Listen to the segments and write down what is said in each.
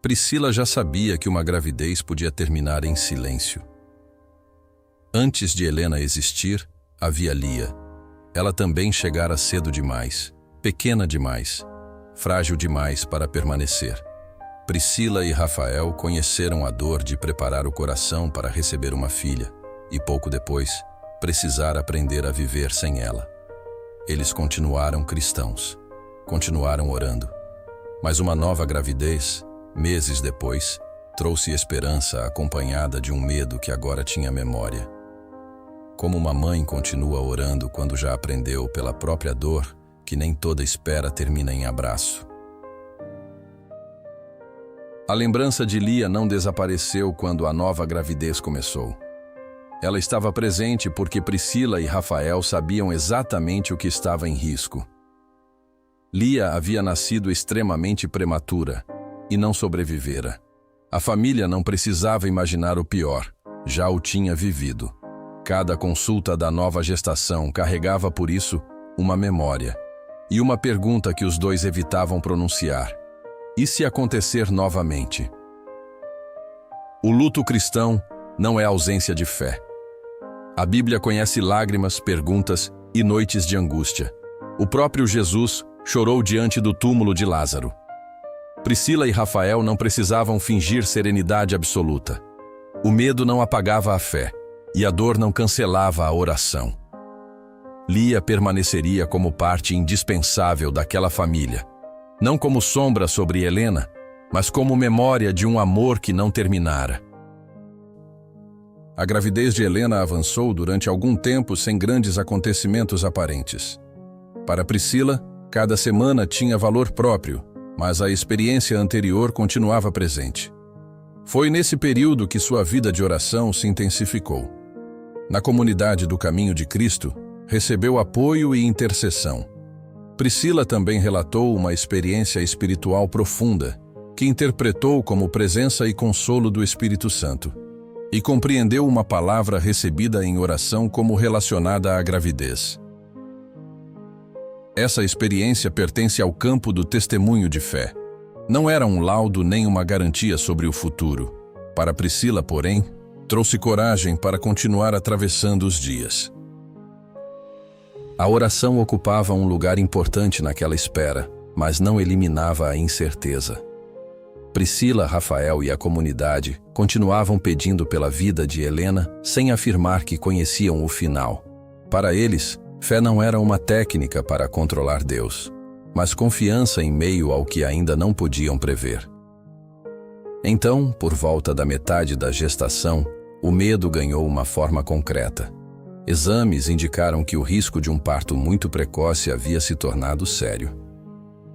Priscila já sabia que uma gravidez podia terminar em silêncio. Antes de Helena existir, havia Lia. Ela também chegara cedo demais, pequena demais, frágil demais para permanecer. Priscila e Rafael conheceram a dor de preparar o coração para receber uma filha e, pouco depois, precisar aprender a viver sem ela. Eles continuaram cristãos, continuaram orando. Mas uma nova gravidez, meses depois, trouxe esperança acompanhada de um medo que agora tinha memória. Como uma mãe continua orando quando já aprendeu pela própria dor que nem toda espera termina em abraço. A lembrança de Lia não desapareceu quando a nova gravidez começou. Ela estava presente porque Priscila e Rafael sabiam exatamente o que estava em risco. Lia havia nascido extremamente prematura e não sobrevivera. A família não precisava imaginar o pior, já o tinha vivido. Cada consulta da nova gestação carregava por isso uma memória e uma pergunta que os dois evitavam pronunciar. E se acontecer novamente? O luto cristão não é ausência de fé. A Bíblia conhece lágrimas, perguntas e noites de angústia. O próprio Jesus chorou diante do túmulo de Lázaro. Priscila e Rafael não precisavam fingir serenidade absoluta. O medo não apagava a fé e a dor não cancelava a oração. Lia permaneceria como parte indispensável daquela família, não como sombra sobre Helena, mas como memória de um amor que não terminara. A gravidez de Helena avançou durante algum tempo sem grandes acontecimentos aparentes. Para Priscila, cada semana tinha valor próprio, mas a experiência anterior continuava presente. Foi nesse período que sua vida de oração se intensificou. Na comunidade do Caminho de Cristo, recebeu apoio e intercessão. Priscila também relatou uma experiência espiritual profunda, que interpretou como presença e consolo do Espírito Santo, e compreendeu uma palavra recebida em oração como relacionada à gravidez. Essa experiência pertence ao campo do testemunho de fé. Não era um laudo nem uma garantia sobre o futuro. Para Priscila, porém, trouxe coragem para continuar atravessando os dias. A oração ocupava um lugar importante naquela espera, mas não eliminava a incerteza. Priscila, Rafael e a comunidade continuavam pedindo pela vida de Helena sem afirmar que conheciam o final. Para eles, fé não era uma técnica para controlar Deus, mas confiança em meio ao que ainda não podiam prever. Então, por volta da metade da gestação, o medo ganhou uma forma concreta. Exames indicaram que o risco de um parto muito precoce havia se tornado sério.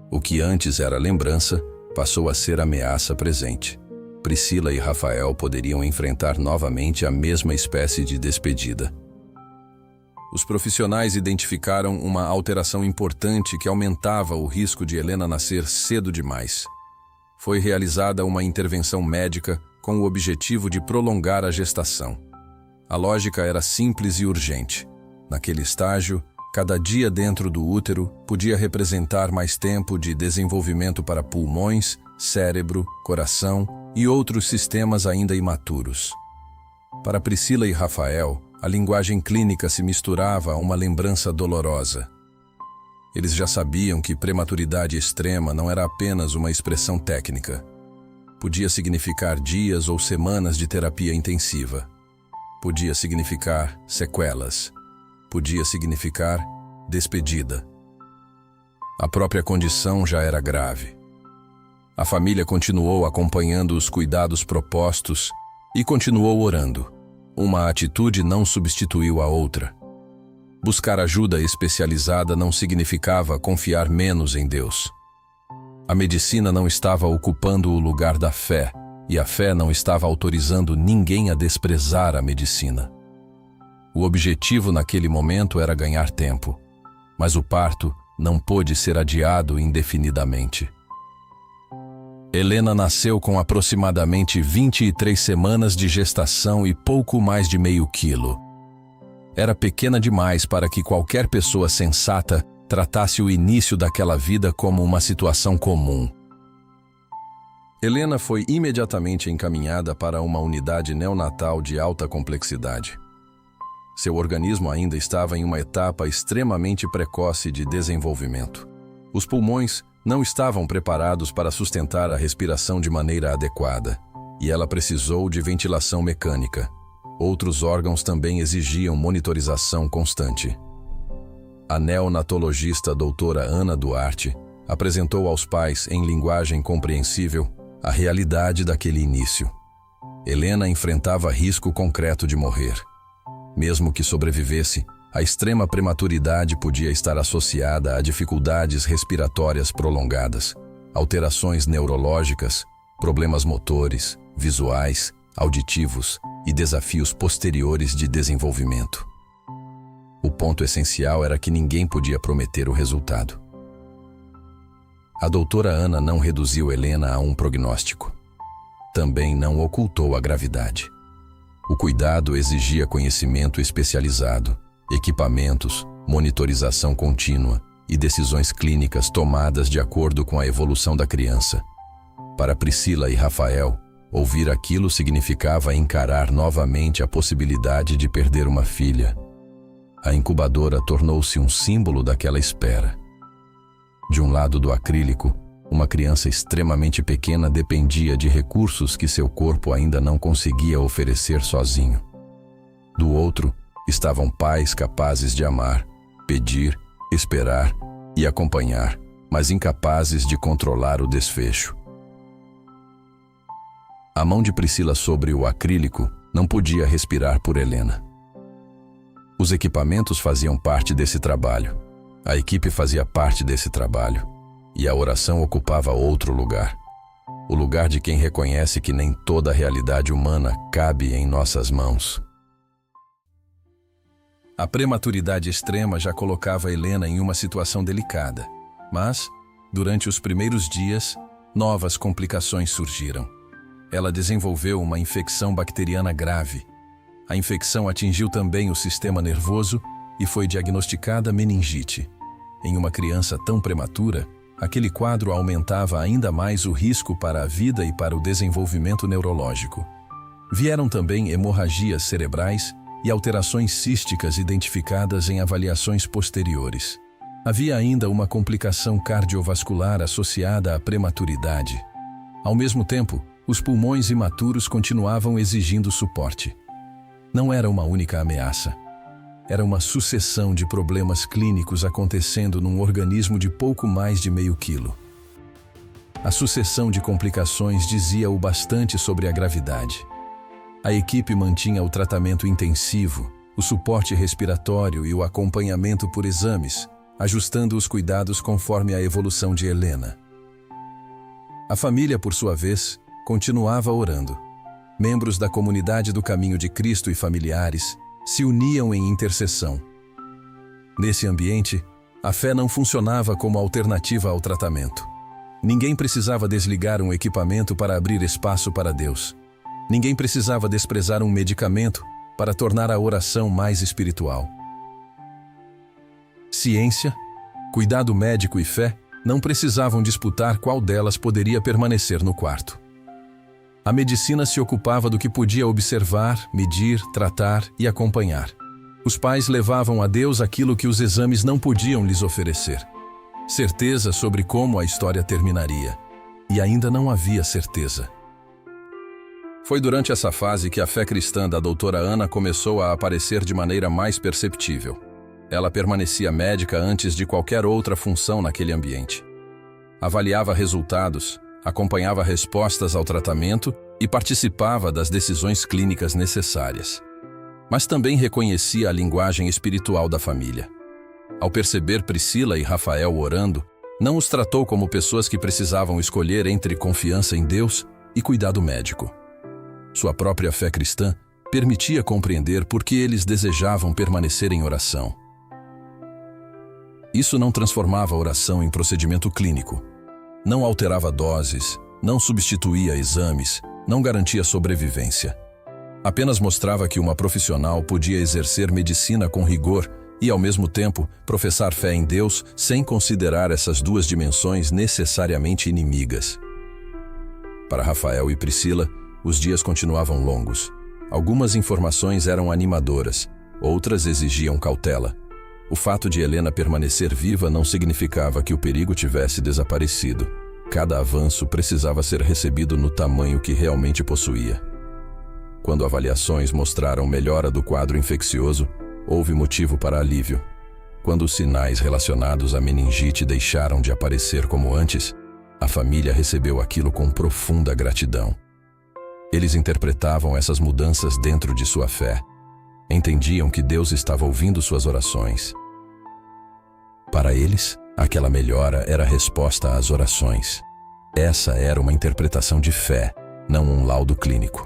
O que antes era lembrança passou a ser ameaça presente. Priscila e Rafael poderiam enfrentar novamente a mesma espécie de despedida. Os profissionais identificaram uma alteração importante que aumentava o risco de Helena nascer cedo demais. Foi realizada uma intervenção médica com o objetivo de prolongar a gestação. A lógica era simples e urgente. Naquele estágio, cada dia dentro do útero podia representar mais tempo de desenvolvimento para pulmões, cérebro, coração e outros sistemas ainda imaturos. Para Priscila e Rafael, a linguagem clínica se misturava a uma lembrança dolorosa. Eles já sabiam que prematuridade extrema não era apenas uma expressão técnica. Podia significar dias ou semanas de terapia intensiva. Podia significar sequelas. Podia significar despedida. A própria condição já era grave. A família continuou acompanhando os cuidados propostos e continuou orando. Uma atitude não substituiu a outra. Buscar ajuda especializada não significava confiar menos em Deus. A medicina não estava ocupando o lugar da fé, e a fé não estava autorizando ninguém a desprezar a medicina. O objetivo naquele momento era ganhar tempo, mas o parto não pôde ser adiado indefinidamente. Helena nasceu com aproximadamente 23 semanas de gestação e pouco mais de meio quilo. Era pequena demais para que qualquer pessoa sensata tratasse o início daquela vida como uma situação comum. Helena foi imediatamente encaminhada para uma unidade neonatal de alta complexidade. Seu organismo ainda estava em uma etapa extremamente precoce de desenvolvimento. Os pulmões não estavam preparados para sustentar a respiração de maneira adequada, e ela precisou de ventilação mecânica. Outros órgãos também exigiam monitorização constante. A neonatologista doutora Ana Duarte apresentou aos pais, em linguagem compreensível, a realidade daquele início. Helena enfrentava risco concreto de morrer. Mesmo que sobrevivesse, a extrema prematuridade podia estar associada a dificuldades respiratórias prolongadas, alterações neurológicas, problemas motores, visuais, auditivos e desafios posteriores de desenvolvimento. O ponto essencial era que ninguém podia prometer o resultado. A doutora Ana não reduziu Helena a um prognóstico. Também não ocultou a gravidade. O cuidado exigia conhecimento especializado, equipamentos, monitorização contínua e decisões clínicas tomadas de acordo com a evolução da criança. Para Priscila e Rafael, ouvir aquilo significava encarar novamente a possibilidade de perder uma filha. A incubadora tornou-se um símbolo daquela espera. De um lado do acrílico, uma criança extremamente pequena dependia de recursos que seu corpo ainda não conseguia oferecer sozinho. Do outro, estavam pais capazes de amar, pedir, esperar e acompanhar, mas incapazes de controlar o desfecho. A mão de Priscila sobre o acrílico não podia respirar por Helena. Os equipamentos faziam parte desse trabalho, a equipe fazia parte desse trabalho, e a oração ocupava outro lugar. O lugar de quem reconhece que nem toda a realidade humana cabe em nossas mãos. A prematuridade extrema já colocava Helena em uma situação delicada, mas, durante os primeiros dias, novas complicações surgiram. Ela desenvolveu uma infecção bacteriana grave. A infecção atingiu também o sistema nervoso e foi diagnosticada meningite. Em uma criança tão prematura, aquele quadro aumentava ainda mais o risco para a vida e para o desenvolvimento neurológico. Vieram também hemorragias cerebrais e alterações císticas identificadas em avaliações posteriores. Havia ainda uma complicação cardiovascular associada à prematuridade. Ao mesmo tempo, os pulmões imaturos continuavam exigindo suporte. Não era uma única ameaça. Era uma sucessão de problemas clínicos acontecendo num organismo de pouco mais de meio quilo. A sucessão de complicações dizia o bastante sobre a gravidade. A equipe mantinha o tratamento intensivo, o suporte respiratório e o acompanhamento por exames, ajustando os cuidados conforme a evolução de Helena. A família, por sua vez, continuava orando. Membros da comunidade do Caminho de Cristo e familiares se uniam em intercessão. Nesse ambiente, a fé não funcionava como alternativa ao tratamento. Ninguém precisava desligar um equipamento para abrir espaço para Deus. Ninguém precisava desprezar um medicamento para tornar a oração mais espiritual. Ciência, cuidado médico e fé não precisavam disputar qual delas poderia permanecer no quarto. A medicina se ocupava do que podia observar, medir, tratar e acompanhar. Os pais levavam a Deus aquilo que os exames não podiam lhes oferecer. Certeza sobre como a história terminaria. E ainda não havia certeza. Foi durante essa fase que a fé cristã da doutora Ana começou a aparecer de maneira mais perceptível. Ela permanecia médica antes de qualquer outra função naquele ambiente. Avaliava resultados, acompanhava respostas ao tratamento e participava das decisões clínicas necessárias. Mas também reconhecia a linguagem espiritual da família. Ao perceber Priscila e Rafael orando, não os tratou como pessoas que precisavam escolher entre confiança em Deus e cuidado médico. Sua própria fé cristã permitia compreender por que eles desejavam permanecer em oração. Isso não transformava a oração em procedimento clínico. Não alterava doses, não substituía exames, não garantia sobrevivência. Apenas mostrava que uma profissional podia exercer medicina com rigor e, ao mesmo tempo, professar fé em Deus sem considerar essas duas dimensões necessariamente inimigas. Para Rafael e Priscila, os dias continuavam longos. Algumas informações eram animadoras, outras exigiam cautela. O fato de Helena permanecer viva não significava que o perigo tivesse desaparecido. Cada avanço precisava ser recebido no tamanho que realmente possuía. Quando avaliações mostraram melhora do quadro infeccioso, houve motivo para alívio. Quando os sinais relacionados à meningite deixaram de aparecer como antes, a família recebeu aquilo com profunda gratidão. Eles interpretavam essas mudanças dentro de sua fé. Entendiam que Deus estava ouvindo suas orações. Para eles, aquela melhora era a resposta às orações. Essa era uma interpretação de fé, não um laudo clínico.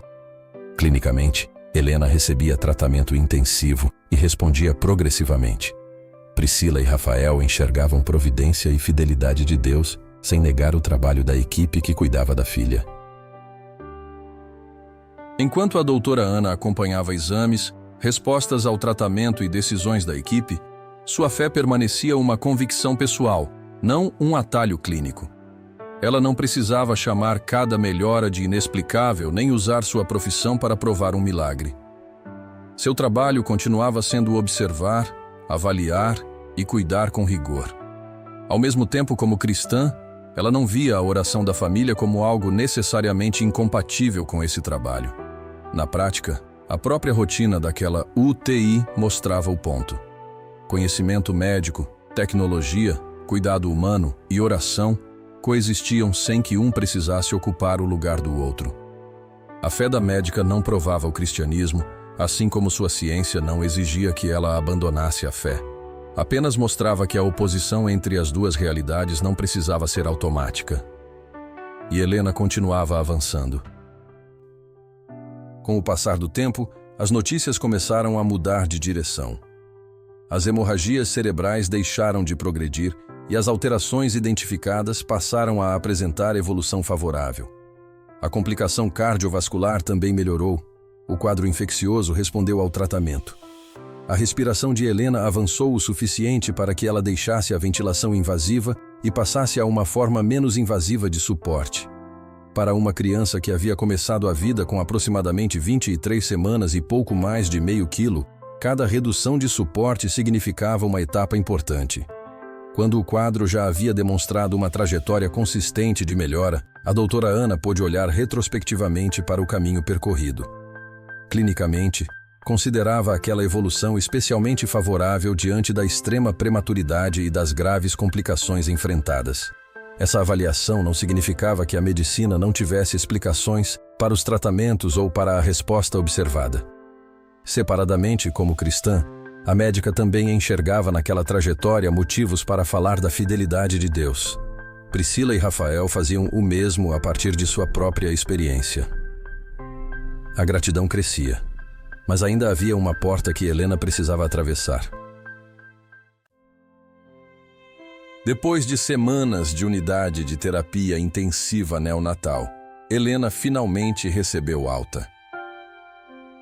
Clinicamente, Helena recebia tratamento intensivo e respondia progressivamente. Priscila e Rafael enxergavam providência e fidelidade de Deus, sem negar o trabalho da equipe que cuidava da filha. Enquanto a doutora Ana acompanhava exames, respostas ao tratamento e decisões da equipe, sua fé permanecia uma convicção pessoal, não um atalho clínico. Ela não precisava chamar cada melhora de inexplicável nem usar sua profissão para provar um milagre. Seu trabalho continuava sendo observar, avaliar e cuidar com rigor. Ao mesmo tempo, como cristã, ela não via a oração da família como algo necessariamente incompatível com esse trabalho. Na prática, a própria rotina daquela UTI mostrava o ponto. Conhecimento médico, tecnologia, cuidado humano e oração coexistiam sem que um precisasse ocupar o lugar do outro. A fé da médica não provava o cristianismo, assim como sua ciência não exigia que ela abandonasse a fé. Apenas mostrava que a oposição entre as duas realidades não precisava ser automática. E Helena continuava avançando. Com o passar do tempo, as notícias começaram a mudar de direção. As hemorragias cerebrais deixaram de progredir e as alterações identificadas passaram a apresentar evolução favorável. A complicação cardiovascular também melhorou. O quadro infeccioso respondeu ao tratamento. A respiração de Helena avançou o suficiente para que ela deixasse a ventilação invasiva e passasse a uma forma menos invasiva de suporte. Para uma criança que havia começado a vida com aproximadamente 23 semanas e pouco mais de meio quilo, cada redução de suporte significava uma etapa importante. Quando o quadro já havia demonstrado uma trajetória consistente de melhora, a doutora Ana pôde olhar retrospectivamente para o caminho percorrido. Clinicamente, considerava aquela evolução especialmente favorável diante da extrema prematuridade e das graves complicações enfrentadas. Essa avaliação não significava que a medicina não tivesse explicações para os tratamentos ou para a resposta observada. Separadamente, como cristã, a médica também enxergava naquela trajetória motivos para falar da fidelidade de Deus. Priscila e Rafael faziam o mesmo a partir de sua própria experiência. A gratidão crescia, mas ainda havia uma porta que Helena precisava atravessar. Depois de semanas de unidade de terapia intensiva neonatal, Helena finalmente recebeu alta.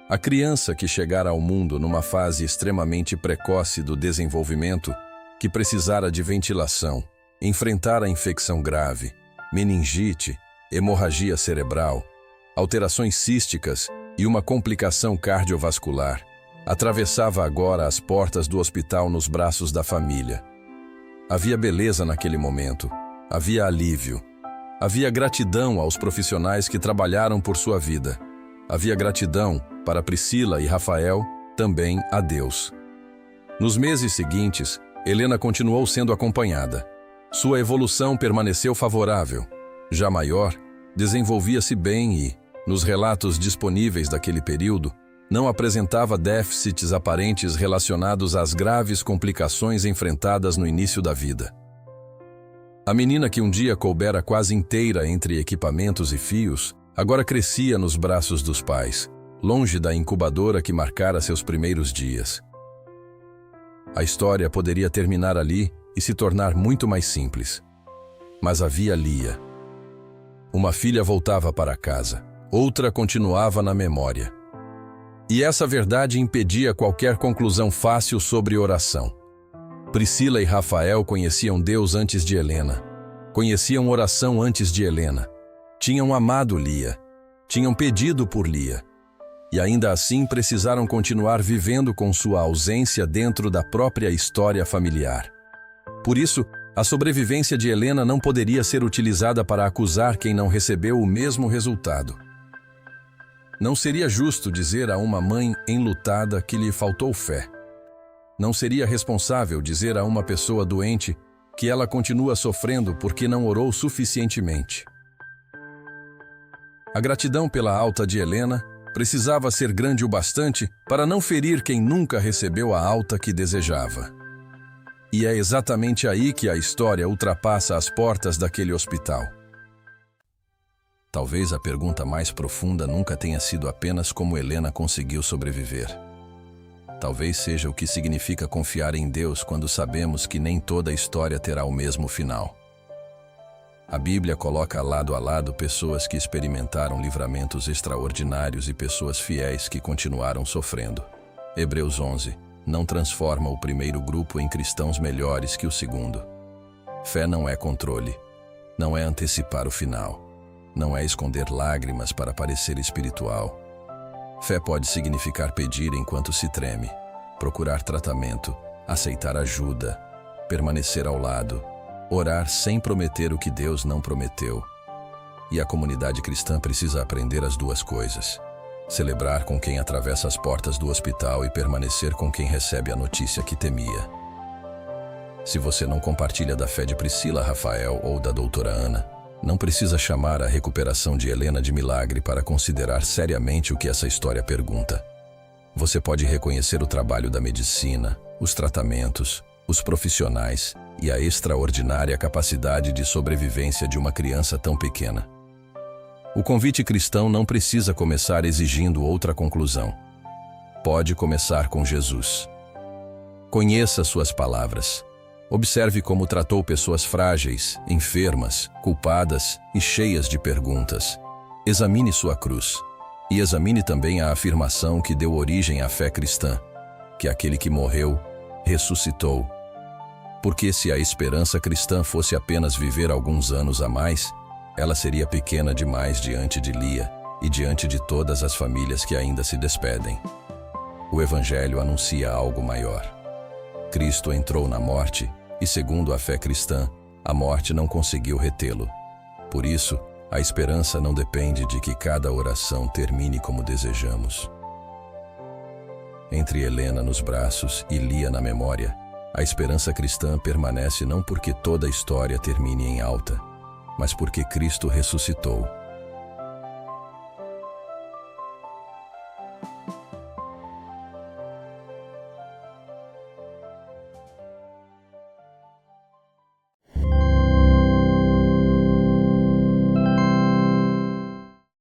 A criança que chegara ao mundo numa fase extremamente precoce do desenvolvimento, que precisara de ventilação, enfrentara infecção grave, meningite, hemorragia cerebral, alterações císticas e uma complicação cardiovascular, atravessava agora as portas do hospital nos braços da família. Havia beleza naquele momento, havia alívio, havia gratidão aos profissionais que trabalharam por sua vida, havia gratidão para Priscila e Rafael, também a Deus. Nos meses seguintes, Helena continuou sendo acompanhada. Sua evolução permaneceu favorável. Já maior, desenvolvia-se bem e, nos relatos disponíveis daquele período, não apresentava déficits aparentes relacionados às graves complicações enfrentadas no início da vida. A menina que um dia coubera quase inteira entre equipamentos e fios, agora crescia nos braços dos pais, longe da incubadora que marcara seus primeiros dias. A história poderia terminar ali e se tornar muito mais simples. Mas havia Lia. Uma filha voltava para casa, outra continuava na memória. E essa verdade impedia qualquer conclusão fácil sobre oração. Priscila e Rafael conheciam Deus antes de Helena. Conheciam oração antes de Helena. Tinham amado Lia, tinham pedido por Lia, e ainda assim precisaram continuar vivendo com sua ausência dentro da própria história familiar. Por isso, a sobrevivência de Helena não poderia ser utilizada para acusar quem não recebeu o mesmo resultado. Não seria justo dizer a uma mãe enlutada que lhe faltou fé. Não seria responsável dizer a uma pessoa doente que ela continua sofrendo porque não orou suficientemente. A gratidão pela alta de Helena precisava ser grande o bastante para não ferir quem nunca recebeu a alta que desejava. E é exatamente aí que a história ultrapassa as portas daquele hospital. Talvez a pergunta mais profunda nunca tenha sido apenas como Helena conseguiu sobreviver. Talvez seja o que significa confiar em Deus quando sabemos que nem toda a história terá o mesmo final. A Bíblia coloca lado a lado pessoas que experimentaram livramentos extraordinários e pessoas fiéis que continuaram sofrendo. Hebreus 11 não transforma o primeiro grupo em cristãos melhores que o segundo. Fé não é controle, não é antecipar o final, não é esconder lágrimas para parecer espiritual. Fé pode significar pedir enquanto se treme, procurar tratamento, aceitar ajuda, permanecer ao lado, orar sem prometer o que Deus não prometeu. E a comunidade cristã precisa aprender as duas coisas: celebrar com quem atravessa as portas do hospital e permanecer com quem recebe a notícia que temia. Se você não compartilha da fé de Priscila, Rafael ou da doutora Ana, não precisa chamar a recuperação de Helena de milagre para considerar seriamente o que essa história pergunta. Você pode reconhecer o trabalho da medicina, os tratamentos, os profissionais e a extraordinária capacidade de sobrevivência de uma criança tão pequena. O convite cristão não precisa começar exigindo outra conclusão. Pode começar com Jesus. Conheça suas palavras. Observe como tratou pessoas frágeis, enfermas, culpadas e cheias de perguntas. Examine sua cruz. E examine também a afirmação que deu origem à fé cristã, que aquele que morreu, ressuscitou. Porque se a esperança cristã fosse apenas viver alguns anos a mais, ela seria pequena demais diante de Lia e diante de todas as famílias que ainda se despedem. O Evangelho anuncia algo maior. Cristo entrou na morte e, segundo a fé cristã, a morte não conseguiu retê-lo. Por isso, a esperança não depende de que cada oração termine como desejamos. Entre Helena nos braços e Lia na memória, a esperança cristã permanece não porque toda a história termine em alta, mas porque Cristo ressuscitou